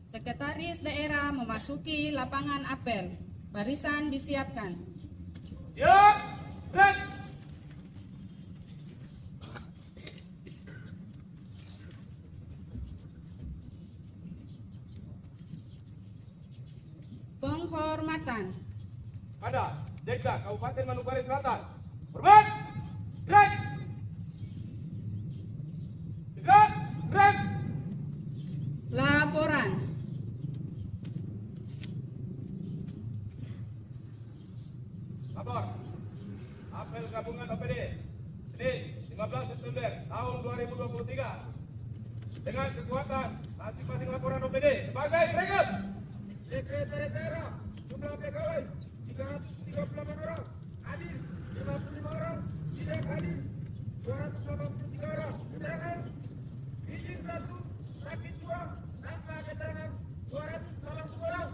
Sekretaris daerah memasuki lapangan apel. Barisan disiapkan. Siap, gerak. Penghormatan. Pada Dekda Kabupaten Manokwari Selatan. Hormat, gerak. Gerak, gerak. Laporan. Lapor. Apel gabungan OPD Senin 15 September tahun 2023 dengan kekuatan masing-masing laporan OPD sebagai berikut. Sekretaris daerah jumlah pegawai 338 orang, hadir 55 orang, tidak hadir 283 orang. Keterangan izin 1, sakit 2, tanpa keterangan 280 orang.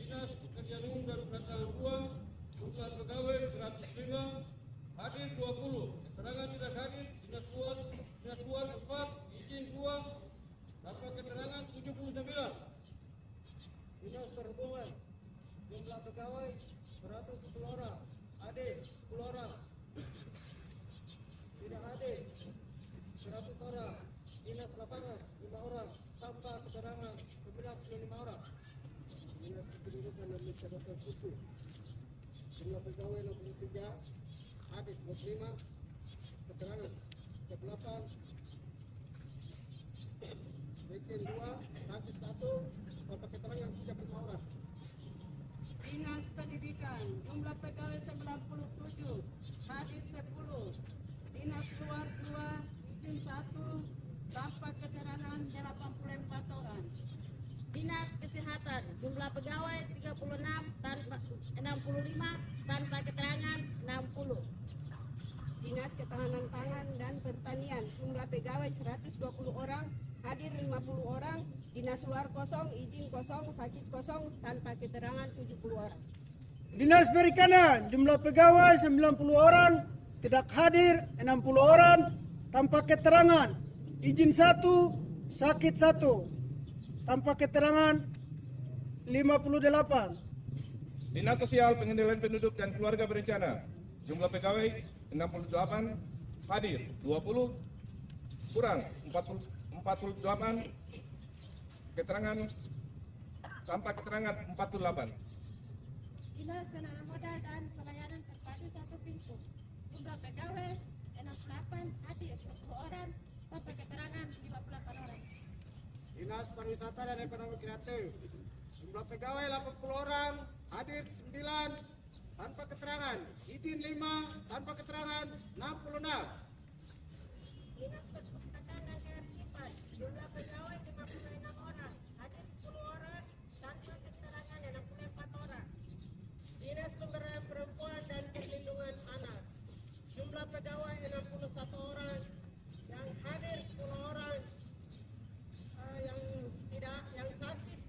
Dinas Pekerjaan Umum dan Penataan Ruang, jumlah pegawai 105, hadir 20, keterangan tidak hadir, dinas luar 4, izin 2, tanpa keterangan 79. Dinas Perhubungan, jumlah pegawai 110 orang, hadir 10 orang, tidak hadir 100 orang. Dinas Lapangan 5 orang, tanpa keterangan 95 orang. Dinas Kependudukan dan Masyarakat Sipil, jumlah pegawai 63, hadir 25, keterangan 18, izin 2, sakit 1, tanpa keterangan 35 orang. Dinas Pendidikan, jumlah pegawai 97, hadir 10. Dinas luar 2, izin 1, tanpa keterangan 84 orang. Dinas Kesehatan, jumlah pegawai 36, tanpa 65, tanpa keterangan 60. Dinas Ketahanan Pangan dan Pertanian, jumlah pegawai 120 orang, hadir 50 orang. Dinas luar kosong, izin kosong, sakit kosong, tanpa keterangan 70 orang. Dinas Perikanan, jumlah pegawai 90 orang, tidak hadir 60 orang, tanpa keterangan, izin 1, sakit 1, tanpa keterangan 58. Dinas Sosial Pengendalian Penduduk dan Keluarga Berencana, jumlah pegawai 68, hadir 20, kurang 48, keterangan tanpa keterangan 48. Dinas Penanaman Modal dan Pelayanan Terpadu 1 Pintu, jumlah pegawai 68, hadir 10 orang, tanpa keterangan 58 orang. Dinas Pariwisata dan Ekonomi Kreatif, jumlah pegawai 80 orang, hadir 9, tanpa keterangan, izin 5, tanpa keterangan 66. Dinas Perpustakaan dan Kearifan, jumlah pegawai 56 orang, hadir 10 orang, tanpa keterangan 64 orang. Dinas Pemberdayaan Perempuan dan Perlindungan Anak, jumlah pegawai 61 orang, yang hadir 10 orang, yang sakit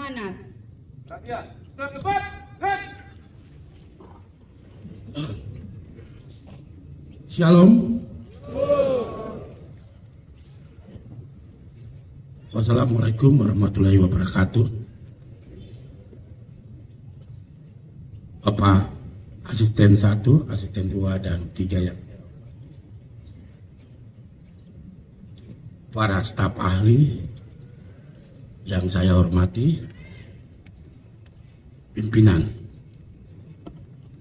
amanat. Rakyat, sudah tepat, red. Shalom. Wassalamualaikum warahmatullahi wabarakatuh. Bapak asisten 1, asisten 2 dan 3 ya. Para staf ahli yang saya hormati, pimpinan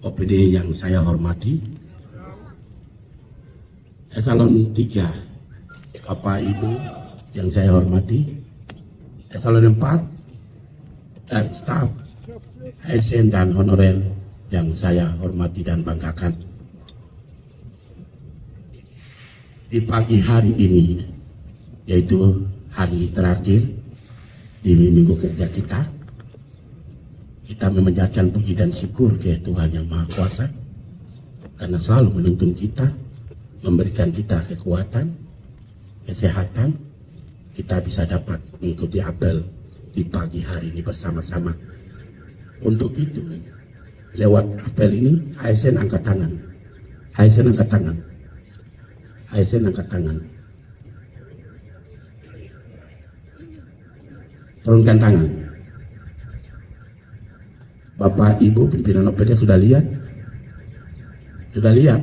OPD yang saya hormati, Eselon 3, Bapak Ibu yang saya hormati, Eselon 4, dan staf ASN dan honorer yang saya hormati dan banggakan. Di pagi hari ini, yaitu hari terakhir di minggu kerja kita memanjatkan puji dan syukur ke Tuhan Yang Maha Kuasa karena selalu menuntun kita, memberikan kita kekuatan, kesehatan, kita bisa dapat mengikuti apel di pagi hari ini bersama-sama. Untuk itu, lewat apel ini, ASN angkat tangan. ASN angkat tangan. ASN angkat tangan. Turunkan tangan. Bapak Ibu pimpinan OPD sudah lihat? Sudah lihat?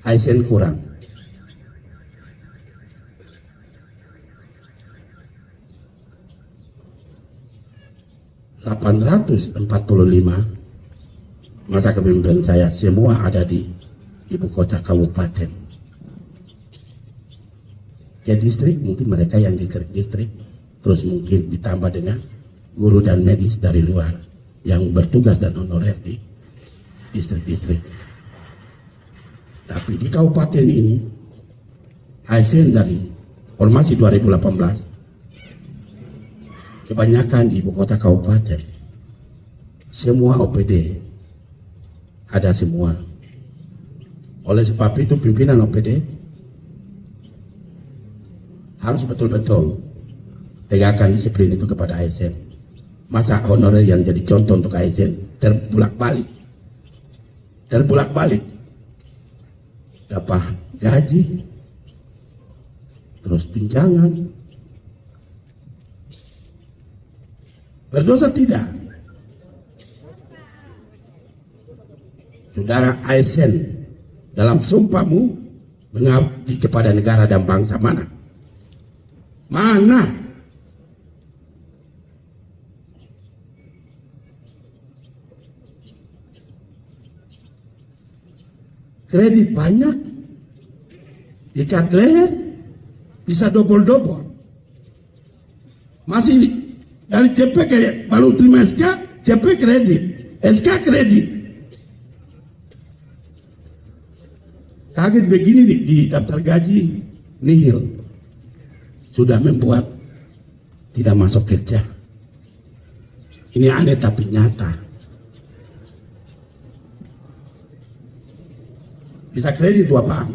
ASN kurang. ...845 masa kepemimpinan saya semua ada di ibu kota kabupaten. Ya distrik mungkin mereka yang distrik, terus mungkin ditambah dengan guru dan medis dari luar yang bertugas dan honorer di distrik-distrik. Tapi di kabupaten ini ASN dari formasi 2018 kebanyakan di ibu kota kabupaten, semua OPD ada semua. Oleh sebab itu pimpinan OPD harus betul-betul tegakkan disiplin itu kepada ASN. Masa honorer yang jadi contoh untuk ASN terbulak-balik dapat gaji, terus tunjangan, berdosa tidak? Saudara ASN dalam sumpahmu mengabdi kepada negara dan bangsa mana? Mana? Kredit banyak, ikat leher, bisa double-double. Masih dari CP kayak baru terima SK, CP kredit, SK kredit. Kaget begini di daftar gaji nihil. Sudah membuat tidak masuk kerja. Ini aneh tapi nyata. Bisa kredit dua bank.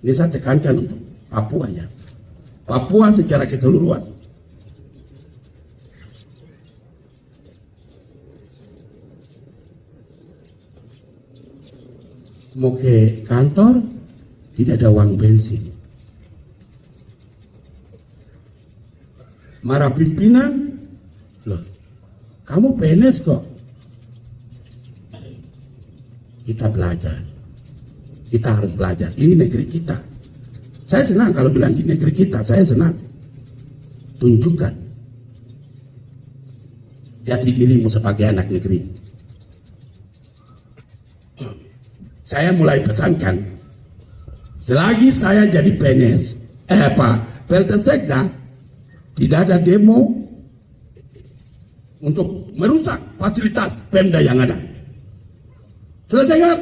Ini saya tekankan untuk Papua ya. Papua secara keseluruhan. Mau ke kantor, tidak ada uang bensin. Marah pimpinan, loh, kamu PNS kok. Kita belajar. Kita harus belajar. Ini negeri kita. Saya senang kalau bilang di negeri kita. Saya senang. Tunjukkan jati dirimu sebagai anak negeri. Saya mulai pesankan, selagi saya jadi PNS, PLT Sekda, tidak ada demo untuk merusak fasilitas Pemda yang ada. Sudah dengar?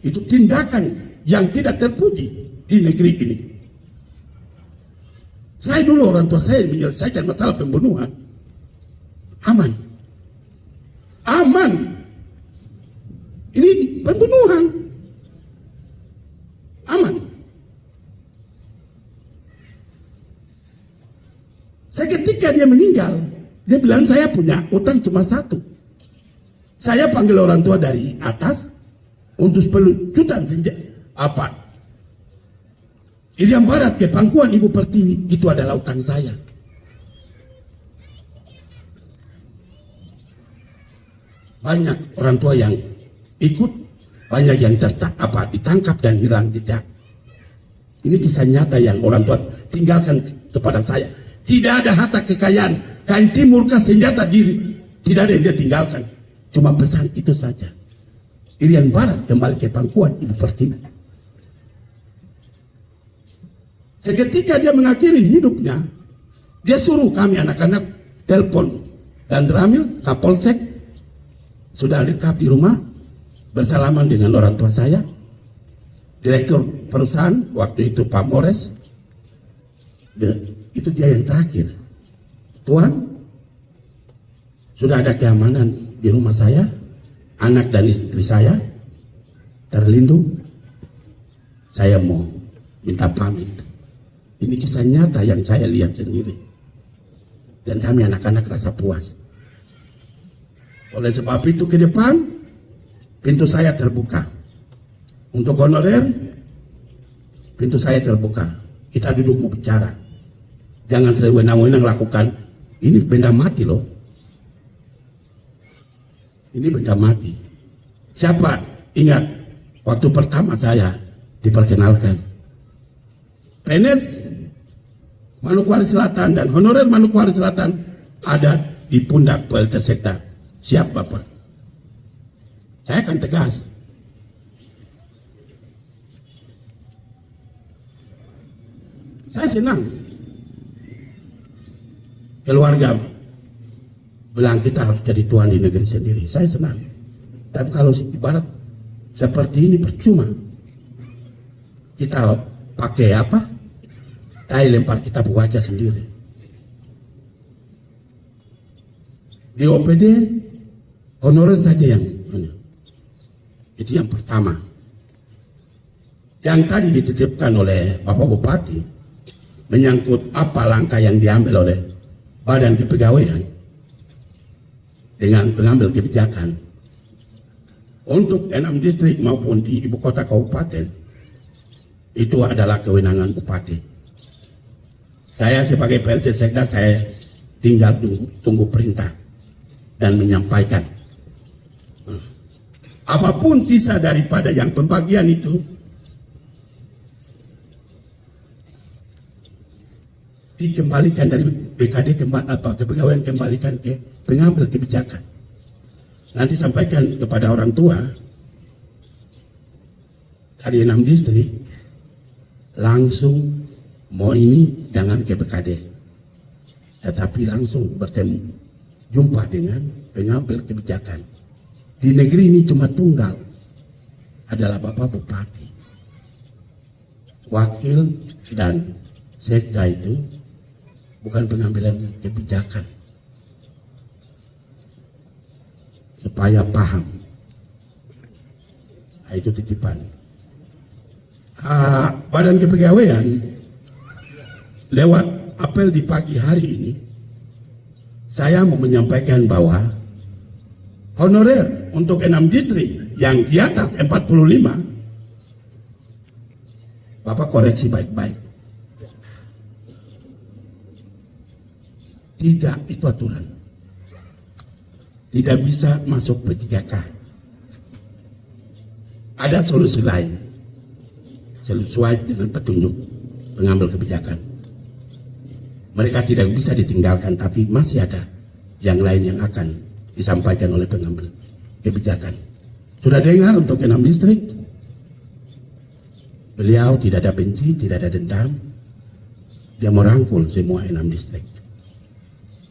Itu tindakan yang tidak terpuji di negeri ini. Saya dulu orang tua saya menyelesaikan masalah pembunuhan. Aman. Ini pembunuhan. Aman. Seketika dia meninggal, dia bilang saya punya utang cuma 1. Saya panggil orang tua dari atas untuk 10 juta apa? Irian Barat ke Pangkuan Ibu Pertiwi itu adalah utang saya. Banyak orang tua yang ikut, banyak yang ditangkap dan hilang jejak. Ini kisah nyata yang orang tua tinggalkan kepada saya. Tidak ada harta kekayaan, kain timur kah, senjata diri, tidak ada yang dia tinggalkan. Cuma pesan itu saja. Irian Barat kembali ke Pangkuan Ibu Pertiwi. Seketika dia mengakhiri hidupnya, dia suruh kami anak-anak telepon dan Ramil, Kapolsek, sudah lengkap di rumah, bersalaman dengan orang tua saya, direktur perusahaan waktu itu Pak Mores. Itu dia yang terakhir. Tuhan, sudah ada keamanan di rumah saya, anak dan istri saya terlindung. Saya mau minta pamit. Ini kisah nyata yang saya lihat sendiri. Dan kami anak-anak rasa puas. Oleh sebab itu ke depan, pintu saya terbuka. Untuk honorer, pintu saya terbuka. Kita duduk mau bicara. Jangan sewenang-wenang lakukan. Ini benda mati loh. Ini benda mati. Siapa ingat waktu pertama saya diperkenalkan? PNS Manokwari Selatan dan honorer Manokwari Selatan ada di pundak PLT Sekda. Siap Bapak? Saya akan tegas. Saya senang. Keluarga bilang kita harus jadi tuan di negeri sendiri. Saya senang. Tapi kalau ibarat seperti ini percuma. Kita pakai apa? Tai lempar kita buaca sendiri. Di OPD honorer saja yang itu yang pertama. Yang tadi dititipkan oleh Bapak Bupati menyangkut apa langkah yang diambil oleh Badan Kepegawaian dengan pengambil kebijakan untuk 6 distrik maupun di ibu kota kabupaten, itu adalah kewenangan bupati. Saya sebagai PLT Sekda, saya tinggal tunggu perintah dan menyampaikan. Apapun sisa daripada yang pembagian itu dikembalikan dari BKD kepegawaian, kembalikan ke pengambil kebijakan. Nanti sampaikan kepada orang tua dari 6 distrik, langsung mau ini jangan ke BKD, tetapi langsung bertemu, jumpa dengan pengambil kebijakan. Di negeri ini cuma tunggal, adalah Bapak Bupati. Wakil dan Sekda itu bukan pengambilan kebijakan. Supaya paham. Nah, itu titipan. Badan Kepegawaian lewat apel di pagi hari ini, saya mau menyampaikan bahwa honorer untuk 6 distrik yang di atas 45, Bapak koreksi baik-baik. Tidak, itu aturan. Tidak bisa masuk P3K. Ada solusi lain. Sesuai dengan petunjuk pengambil kebijakan. Mereka tidak bisa ditinggalkan, tapi masih ada yang lain yang akan disampaikan oleh pengambil kebijakan. Sudah dengar untuk 6 distrik? Beliau tidak ada benci, tidak ada dendam. Dia merangkul semua 6 distrik.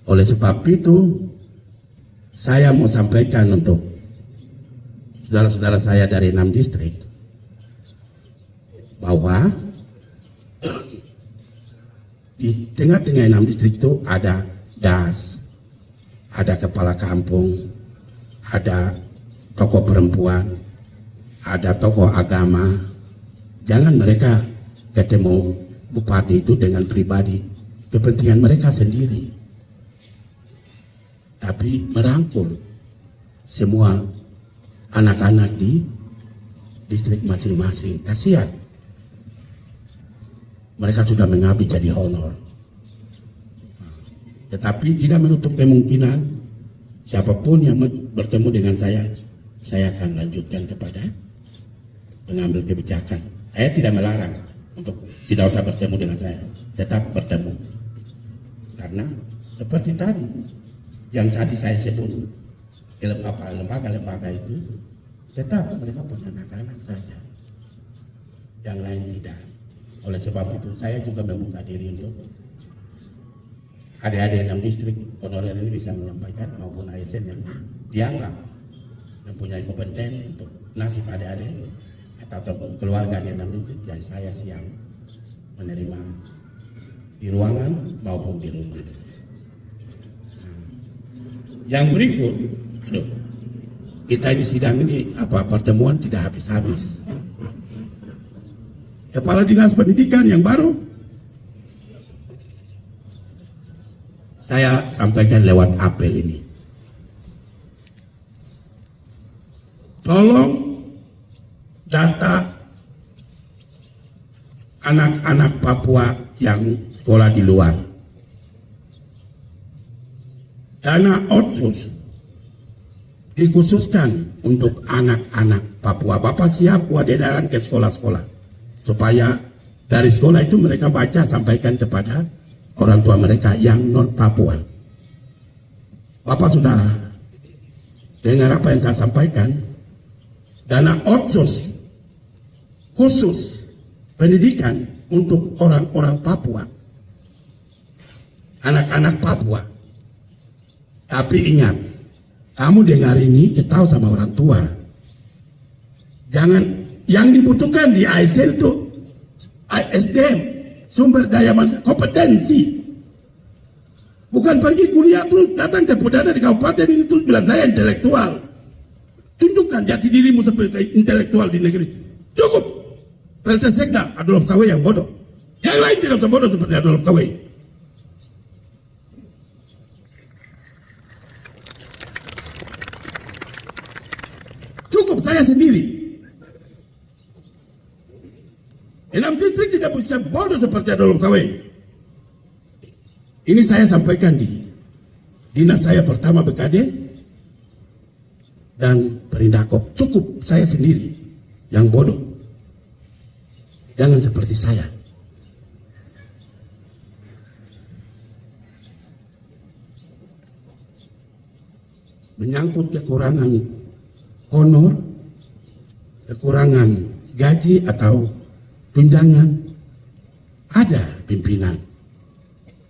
Oleh sebab itu, saya mau sampaikan untuk saudara-saudara saya dari 6 distrik bahwa di tengah-tengah 6 distrik itu ada DAS, ada kepala kampung, ada tokoh perempuan, ada tokoh agama, jangan mereka ketemu bupati itu dengan pribadi kepentingan mereka sendiri, tapi merangkul semua anak-anak di distrik masing-masing. Kasihan, mereka sudah mengabdi jadi honor. Tetapi tidak menutup kemungkinan siapapun yang bertemu dengan saya akan lanjutkan kepada pengambil kebijakan. Saya tidak melarang untuk tidak usah bertemu dengan saya, tetap bertemu. Karena seperti tadi yang tadi saya sebut, lembaga-lembaga itu tetap mereka punya anak-anak saja, yang lain tidak. Oleh sebab itu saya juga membuka diri untuk adik-adik 6 distrik honorer ini bisa menyampaikan, maupun ASN yang dianggap mempunyai kompeten untuk nasib adik-adik atau keluarga di 6 distrik, ya saya siap menerima di ruangan maupun di rumah. Yang berikut, kita ini sidang ini pertemuan tidak habis-habis. Kepala Dinas Pendidikan yang baru saya sampaikan lewat apel ini. Tolong data anak-anak Papua yang sekolah di luar. Dana otsus dikhususkan untuk anak-anak Papua. Bapak siap buat edaran ke sekolah-sekolah, supaya dari sekolah itu mereka baca sampaikan kepada orang tua mereka yang non Papua. Bapak sudah dengar apa yang saya sampaikan. Dana otsus khusus pendidikan untuk orang-orang Papua, anak-anak Papua. Tapi ingat, kamu dengar ini kita tahu sama orang tua. Jangan, yang dibutuhkan di ASN itu SDM, sumber daya manusia, kompetensi. Bukan pergi kuliah terus datang ke Perdana di kabupaten ini terus bilang saya intelektual. Tunjukkan jati dirimu sebagai intelektual di negeri. Cukup. PLT Sekda Adolf KW yang bodoh. Yang lain tidak usah bodoh seperti Adolf KW. Cukup saya sendiri. 6 distrik tidak bisa bodoh seperti Adolf KW. Ini saya sampaikan di dinas saya pertama BKD dan Perindakop. Cukup saya sendiri yang bodoh. Jangan seperti saya. Menyangkut kekurangan honor, kekurangan gaji atau tunjangan, ada pimpinan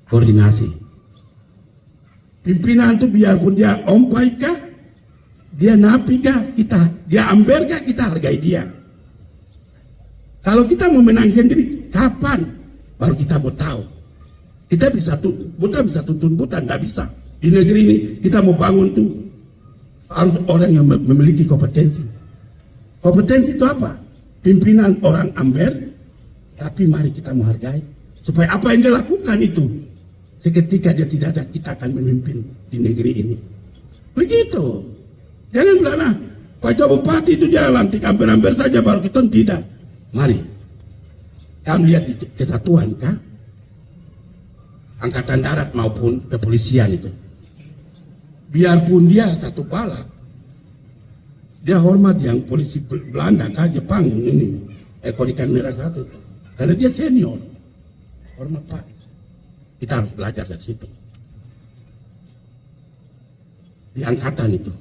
koordinasi. Pimpinan itu biarpun dia ompai kah, dia napi kah, dia amber kah, kita hargai dia. Kalau kita mau menang sendiri, kapan baru kita mau tahu? Kita buta bisa tuntun buta, tidak bisa. Di negeri ini kita mau bangun tuh harus orang yang memiliki kompetensi. Kompetensi itu apa? Pimpinan orang amber, tapi mari kita menghargai supaya apa yang dia lakukan itu seketika dia tidak ada, kita akan memimpin di negeri ini. Begitu. Jangan bilang, Pak Bupati itu dia lantik amber-amber saja baru kita tidak. Mari, kamu lihat itu kesatuan kah? Angkatan Darat maupun kepolisian itu. Biarpun dia satu balap, dia hormat yang polisi Belanda kah, Jepang ini, ekor ikan merah satu. Karena dia senior, hormat Pak. Kita harus belajar dari situ. Di angkatan itu.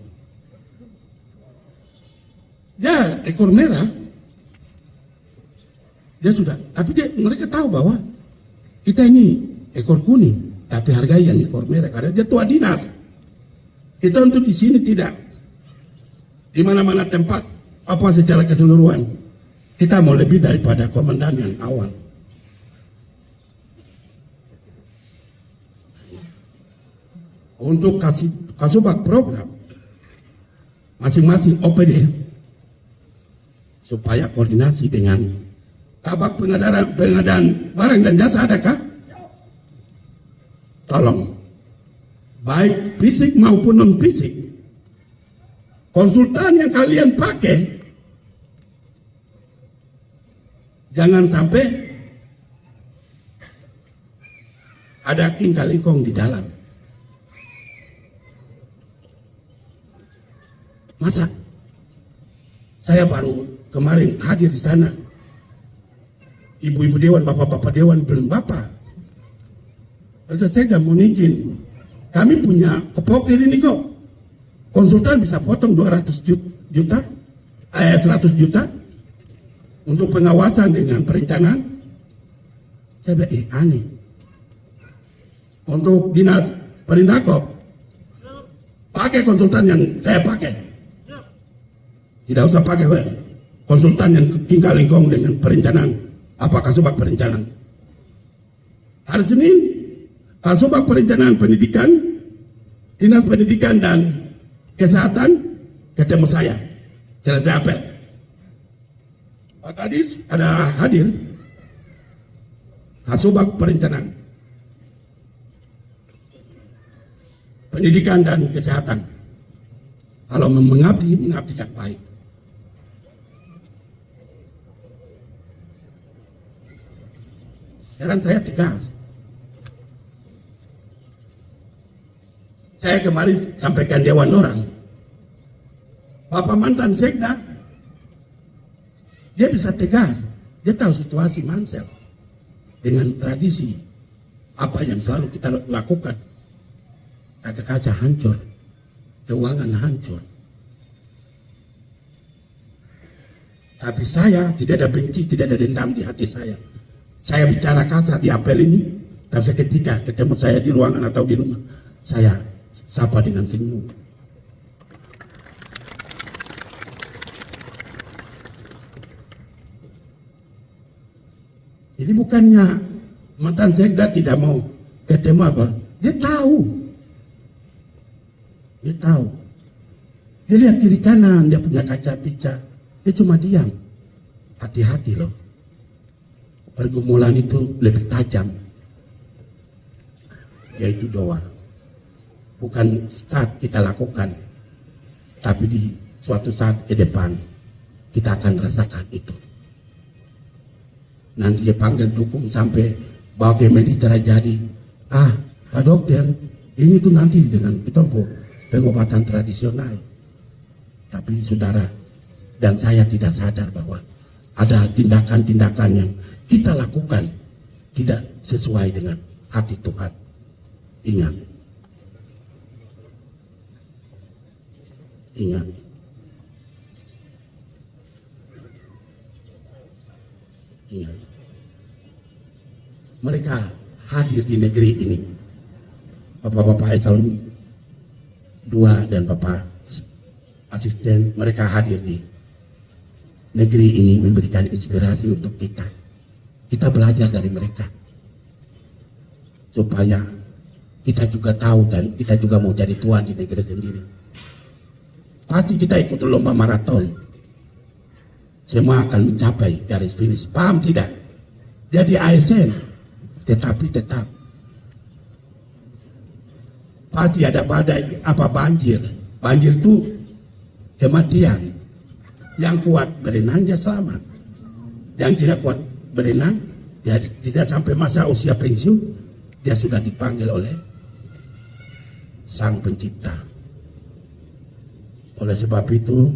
Dia ekor merah, dia sudah, tapi mereka tahu bahwa kita ini ekor kuning, tapi hargai yang ekor merah karena dia tua dinas. Kita untuk di sini tidak, di mana-mana tempat apa secara keseluruhan, kita mau lebih daripada komandan yang awal. Untuk kasubag program masing-masing OPD supaya koordinasi dengan Kabak pengadaan barang dan jasa adakah? Tolong, baik fisik maupun non fisik, konsultan yang kalian pakai jangan sampai ada king kalingkong di dalam. Masa saya baru kemarin hadir di sana, ibu-ibu dewan, bapak-bapak dewan belum bapak. Kalau saya tidak mau izin, kami punya kepokir ini kok, konsultan bisa potong 200 juta, 100 juta untuk pengawasan dengan perencanaan. Saya bilang aneh. Untuk dinas Perindakop, pakai konsultan yang saya pakai. Tidak usah pakai konsultan yang tinggal lingkong dengan perencanaan. Apakah Kasubag perencanaan? Hari Senin, Kasubag perencanaan pendidikan, dinas pendidikan dan kesehatan ketemu saya. Selesai apel. Pak Kadis ada hadir. Kasubag perencanaan, pendidikan dan kesehatan. Kalau mengabdi yang baik. Sekarang saya tegas. Saya kemarin sampaikan dewan orang. Bapak mantan sekda, dia bisa tegas. Dia tahu situasi Mansel dengan tradisi apa yang selalu kita lakukan. Kaca-kaca hancur, keuangan hancur. Tapi saya tidak ada benci, tidak ada dendam di hati saya. Saya bicara kasar di apel ini, tapi ketika ketemu saya di ruangan atau di rumah, saya sapa dengan senyum. Jadi bukannya mantan sekda tidak mau ketemu apa, dia tahu. Dia tahu. Dia lihat kiri kanan, dia punya kaca pica. Dia cuma diam. Hati-hati loh. Pergumulan itu lebih tajam. Yaitu doa. Bukan saat kita lakukan. Tapi di suatu saat ke depan. Kita akan rasakan itu. Nanti dia panggil dukung sampai bawa ke medis terjadi. Pak dokter, ini tuh nanti dengan pitompo pengobatan tradisional. Tapi saudara dan saya tidak sadar bahwa ada tindakan-tindakan yang kita lakukan tidak sesuai dengan hati Tuhan. Ingat. Ingat. Ingat. Mereka hadir di negeri ini. Bapak-bapak eselon 2 dan Bapak asisten, mereka hadir di negeri ini memberikan inspirasi untuk kita. Kita belajar dari mereka. Supaya kita juga tahu dan kita juga mau jadi tuan di negeri sendiri. Pasti kita ikut lomba maraton. Semua akan mencapai garis finish. Paham tidak? Jadi ASN. Tetapi tetap. Pasti ada badai, banjir. Banjir itu kematian. Yang kuat berenang dia selamat. Yang tidak kuat berenang, dia tidak sampai masa usia pensiun, dia sudah dipanggil oleh Sang Pencipta. Oleh sebab itu,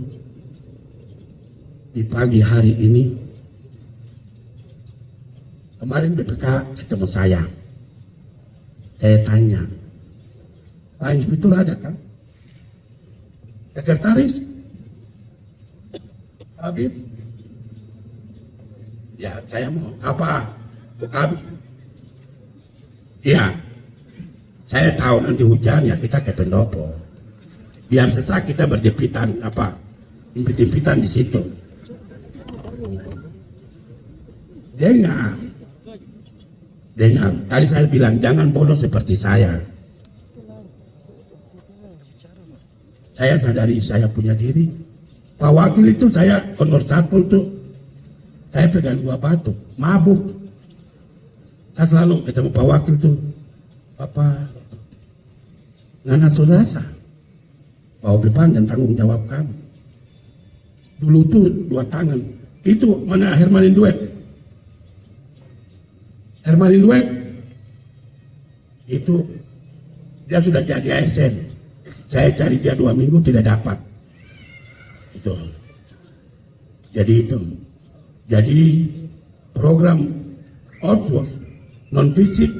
di pagi hari ini, kemarin BPK ketemu saya. Saya tanya, Pak Inspektur ada kan? Sekretaris? Habib? Ya, saya mau apa? Habib? Ya, saya tahu nanti hujan ya kita ke pendopo. Biar sesak kita berjepitan impit-impitan di situ. Dengar. Tadi saya bilang jangan bodoh seperti saya. Saya sadari saya punya diri. Pak Wakil itu saya honor satpol tuh, saya pegang 2 batu, mabuk. Saya selalu ketemu Pak Wakil tuh, Bapak, ngana surasa, bawa depan dan tanggung jawab kamu. Dulu tuh 2 tangan, itu mana Hermanin Duet? Hermanin Duet, itu dia sudah jadi ASN. Saya cari dia 2 minggu tidak dapat. Itu. Jadi program outsource non fisik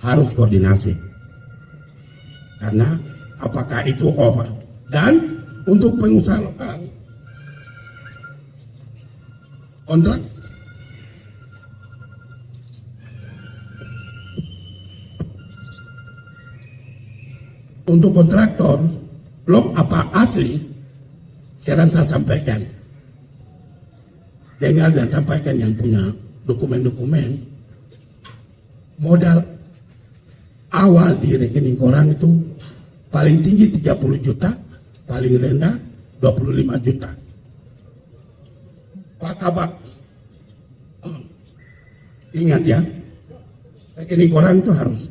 harus koordinasi. Karena apakah itu obat dan untuk pengusaha lokal kontrak untuk kontraktor blok apa asli, sekarang saya sampaikan, dengar dan sampaikan yang punya dokumen-dokumen, modal awal di rekening orang itu paling tinggi 30 juta, paling rendah 25 juta. Pak Kabak, ingat ya, rekening orang itu harus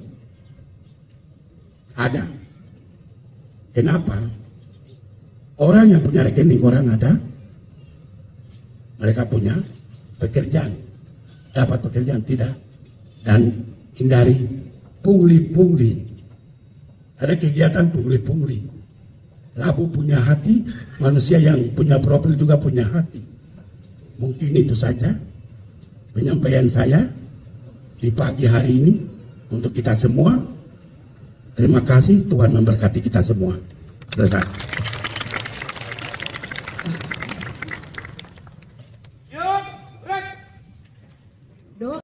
ada. Kenapa? Orang yang punya rekening orang ada, mereka punya pekerjaan, dapat pekerjaan tidak, dan hindari pungli-pungli. Ada kegiatan pungli-pungli. Labu punya hati, manusia yang punya profil juga punya hati. Mungkin itu saja penyampaian saya di pagi hari ini untuk kita semua. Terima kasih, Tuhan memberkati kita semua. Selesai.